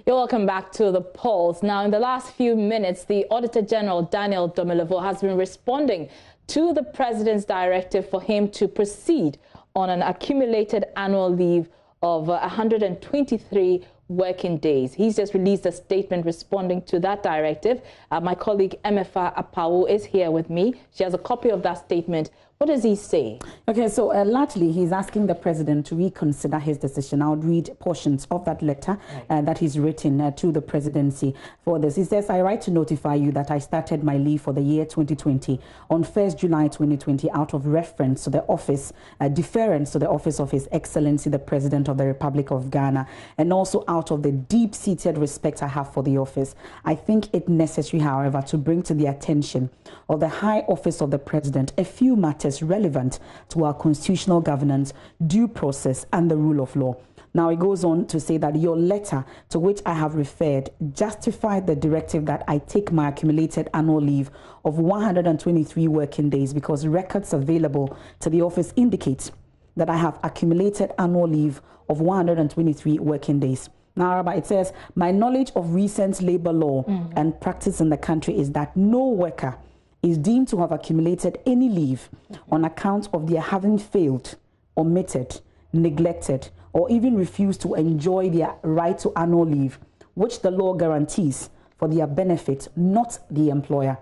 You're welcome back to the polls. Now, in the last few minutes, the Auditor General Daniel Domelevo has been responding to the President's directive for him to proceed on an accumulated annual leave of 123 working days. He's just released a statement responding to that directive. My colleague Emefa Apawu is here with me. She has a copy of that statement. What does he say? Okay, so largely he's asking the president to reconsider his decision. I'll read portions of that letter that he's written to the presidency for this. He says, I write to notify you that I started my leave for the year 2020 on 1st July 2020 out of reference to the office, deference to the office of His Excellency the President of the Republic of Ghana, and also out of the deep-seated respect I have for the office. I think it necessary, however, to bring to the attention of the high office of the President a few matters relevant to our constitutional governance, due process, and the rule of law. Now, it goes on to say that your letter to which I have referred justified the directive that I take my accumulated annual leave of 123 working days because records available to the office indicates that I have accumulated annual leave of 123 working days. Now, Rabbi, it says, my knowledge of recent labor law and practice in the country is that no worker is deemed to have accumulated any leave on account of their having failed, omitted, neglected, or even refused to enjoy their right to annual leave, which the law guarantees for their benefit, not the employer.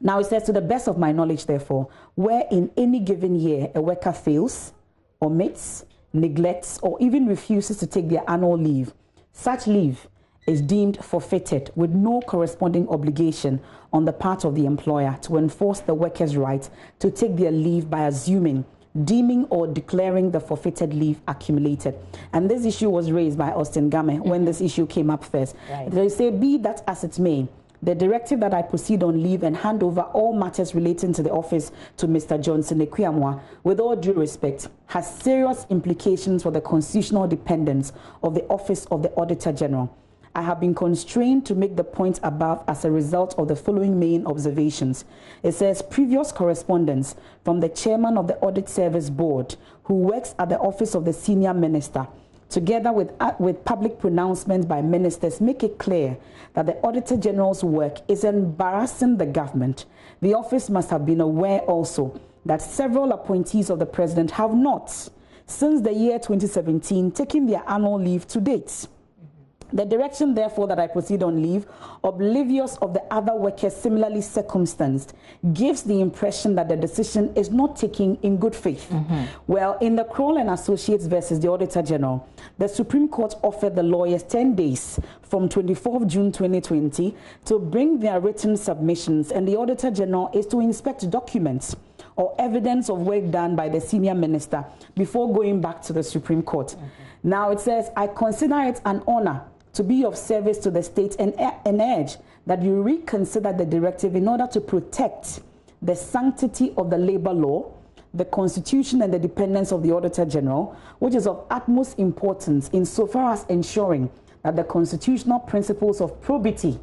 Now it says, to the best of my knowledge, therefore, where in any given year a worker fails, omits, neglects, or even refuses to take their annual leave, such leave is deemed forfeited with no corresponding obligation on the part of the employer to enforce the worker's right to take their leave by assuming, deeming, or declaring the forfeited leave accumulated. And this issue was raised by Austin Game when this issue came up first. They say, be that as it may, the directive that I proceed on leave and hand over all matters relating to the office to Mr. Johnson Ekwuamwa, with all due respect, has serious implications for the constitutional dependence of the office of the Auditor General. I have been constrained to make the point above as a result of the following main observations. It says, previous correspondence from the chairman of the Audit Service Board, who works at the office of the senior minister, together with public pronouncements by ministers, make it clear that the Auditor General's work is embarrassing the government. The office must have been aware also that several appointees of the president have not, since the year 2017, taken their annual leave to date. The direction, therefore, that I proceed on leave, oblivious of the other workers similarly circumstanced, gives the impression that the decision is not taken in good faith. Well, in the Kroll and Associates versus the Auditor General, the Supreme Court offered the lawyers 10 days from 24th June 2020 to bring their written submissions, and the Auditor General is to inspect documents or evidence of work done by the senior minister before going back to the Supreme Court. Now it says, I consider it an honor to be of service to the state and urge that you reconsider the directive in order to protect the sanctity of the labor law, the constitution, and the dependence of the Auditor General, which is of utmost importance insofar as ensuring that the constitutional principles of probity,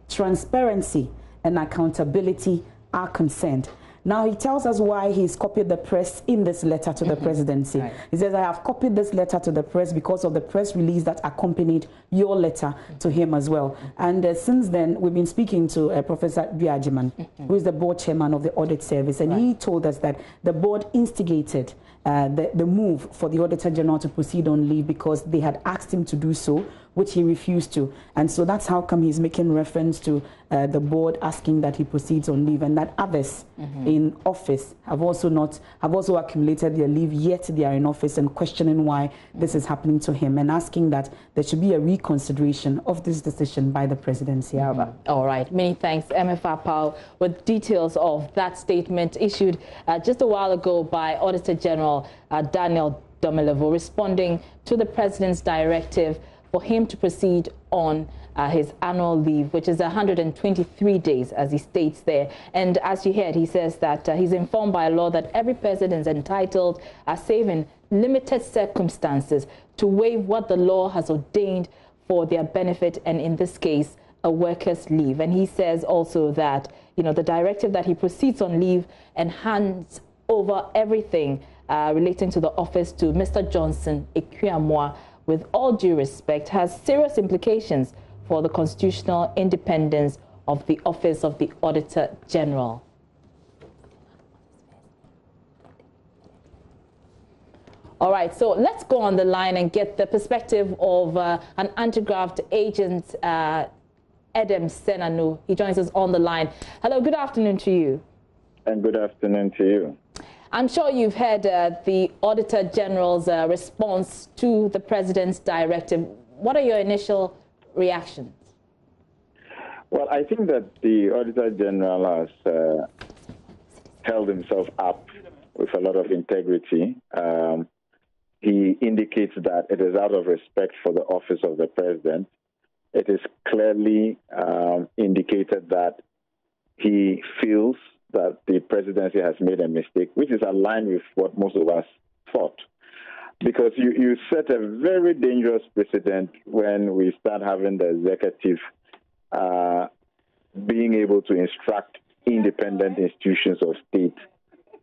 transparency, and accountability are concerned. Now, he tells us why he's copied the press in this letter to the presidency. He says, I have copied this letter to the press because of the press release that accompanied your letter to him as well. And since then, we've been speaking to Professor Biajiman, who is the board chairman of the Audit Service, and he told us that the board instigated the move for the Auditor General to proceed on leave because they had asked him to do so, which he refused to. And so that's how come he's making reference to the board asking that he proceeds on leave, and that others in office have also accumulated their leave, yet they are in office, and questioning why this is happening to him, and asking that there should be a reconsideration of this decision by the presidency. All right, many thanks, Emefa Apawu, with details of that statement issued just a while ago by Auditor General Daniel Domelevo, responding to the president's directive for him to proceed on his annual leave, which is 123 days, as he states there. And as you heard, he says that he's informed by law that every person is entitled, save in limited circumstances, to waive what the law has ordained for their benefit, and in this case, a worker's leave. And he says also that, you know, the directive that he proceeds on leave and hands over everything relating to the office to Mr. Johnson Ekwuamwa with all due respect, has serious implications for the constitutional independence of the Office of the Auditor General. All right, so let's go on the line and get the perspective of an anti-graft agent, Edem Senanu. He joins us on the line. Hello, good afternoon to you. And good afternoon to you. I'm sure you've heard the Auditor General's response to the President's directive. What are your initial reactions? Well, I think that the Auditor General has held himself up with a lot of integrity. He indicates that it is out of respect for the office of the President. It is clearly indicated that he feels that the presidency has made a mistake, which is aligned with what most of us thought. Because you set a very dangerous precedent when we start having the executive being able to instruct independent institutions of state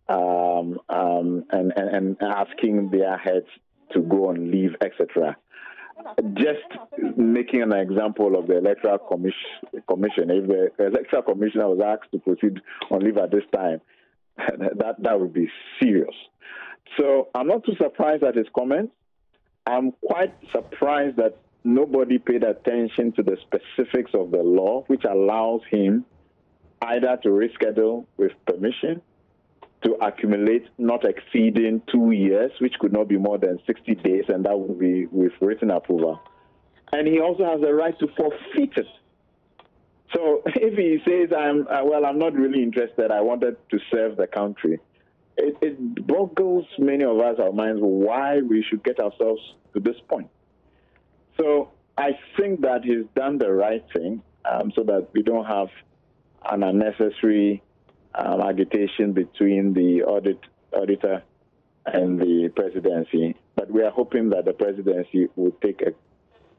and asking their heads to go on leave, etc. Just making an example of the Electoral Commission, if the Electoral Commissioner was asked to proceed on leave at this time, that would be serious. So I'm not too surprised at his comments. I'm quite surprised that nobody paid attention to the specifics of the law, which allows him either to reschedule with permission, to accumulate not exceeding 2 years, which could not be more than 60 days, and that would be with written approval. And he also has the right to forfeit it. So if he says, I'm not really interested, I wanted to serve the country, it boggles many of us our minds why we should get ourselves to this point. So I think that he's done the right thing so that we don't have an unnecessary agitation between the auditor and the presidency. But we are hoping that the presidency will take a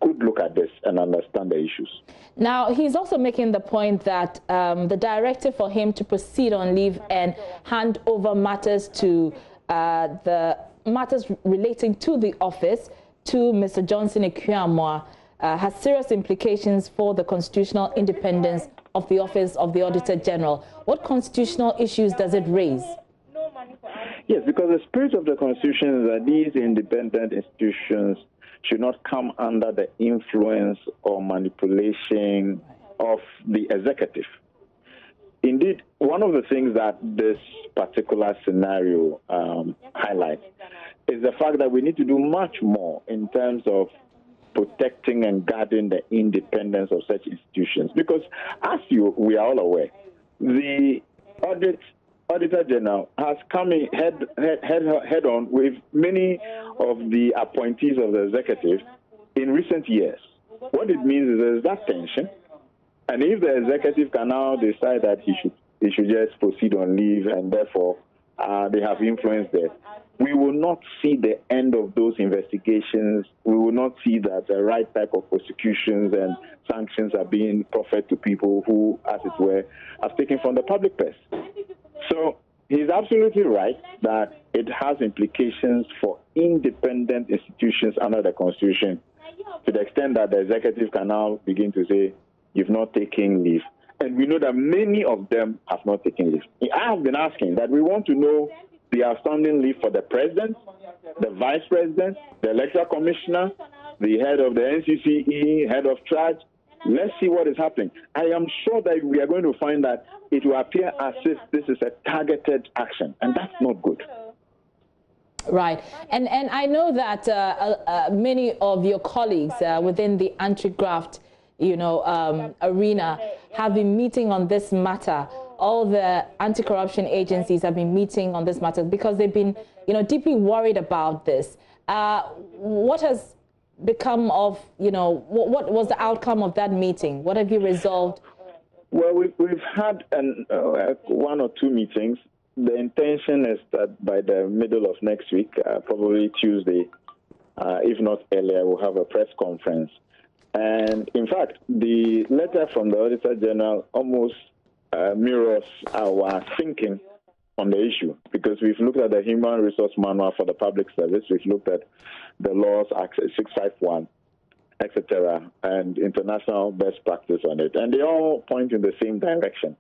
good look at this and understand the issues. Now, he's also making the point that the directive for him to proceed on leave and hand over matters to the matters relating to the office to Mr. Johnson Ekuamwa has serious implications for the constitutional independence of the Office of the Auditor General. What constitutional issues does it raise? Yes, because the spirit of the Constitution is that these independent institutions should not come under the influence or manipulation of the executive. Indeed, one of the things that this particular scenario highlights is the fact that we need to do much more in terms of protecting and guarding the independence of such institutions. Because as we are all aware, the Auditor General has come in head on with many of the appointees of the executive in recent years. What it means is there's that tension, and if the executive can now decide that he should just proceed on leave and therefore they have influence there, we will not see the end of those investigations. We will not see that the right type of prosecutions and sanctions are being proffered to people who, as it were, are taken from the public purse. So he's absolutely right that it has implications for independent institutions under the Constitution, to the extent that the executive can now begin to say, you've not taken leave. And we know that many of them have not taken leave. I have been asking that we want to know the outstanding leave for the president, the vice president, the electoral commissioner, the head of the NCCE, head of charge. Let's see what is happening. I am sure that we are going to find that it will appear as if this is a targeted action, and that's not good. Right. And I know that many of your colleagues within the anti-graft arena have been meeting on this matter. All the anti-corruption agencies have been meeting on this matter because they've been, deeply worried about this. What has become of, what was the outcome of that meeting? What have you resolved? Well, we've had one or two meetings. The intention is that by the middle of next week, probably Tuesday, if not earlier, we'll have a press conference. And in fact, the letter from the Auditor General almost mirrors our thinking on the issue, because we've looked at the Human Resource Manual for the Public Service, we've looked at the laws, Act 651, etc., and international best practice on it, and they all point in the same direction.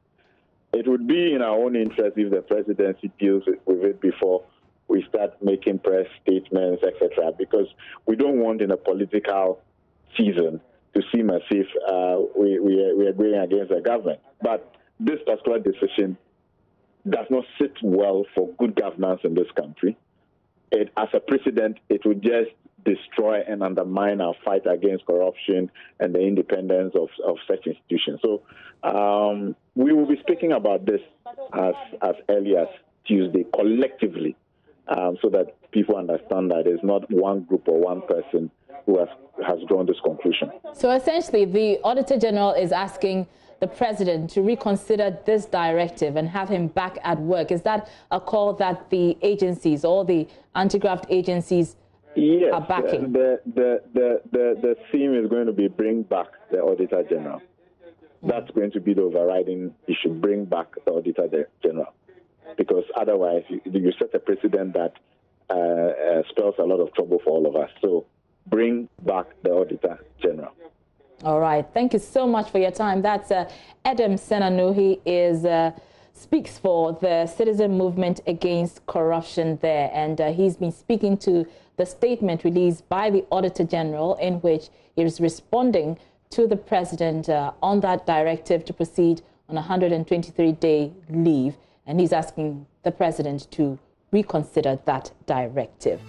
It would be in our own interest if the presidency deals with it before we start making press statements, etc., because we don't want in a political season to seem as if we are going against the government. But this particular decision does not sit well for good governance in this country. As a precedent, it would just destroy and undermine our fight against corruption and the independence of such institutions. So we will be speaking about this as early as Tuesday collectively, so that people understand that it's not one group or one person who has drawn this conclusion. So essentially, the Auditor General is asking the president to reconsider this directive and have him back at work. Is that a call that the agencies, all the anti-graft agencies, are backing? The theme is going to be bring back the Auditor General. That's going to be the overriding issue, bring back the Auditor General. Because otherwise, you set a precedent that spells a lot of trouble for all of us. So bring back the Auditor General. All right. Thank you so much for your time. That's Adam Senanu. He speaks for the citizen movement against corruption there. And he's been speaking to the statement released by the Auditor General, in which he is responding to the president on that directive to proceed on a 123-day leave. And he's asking the president to reconsider that directive.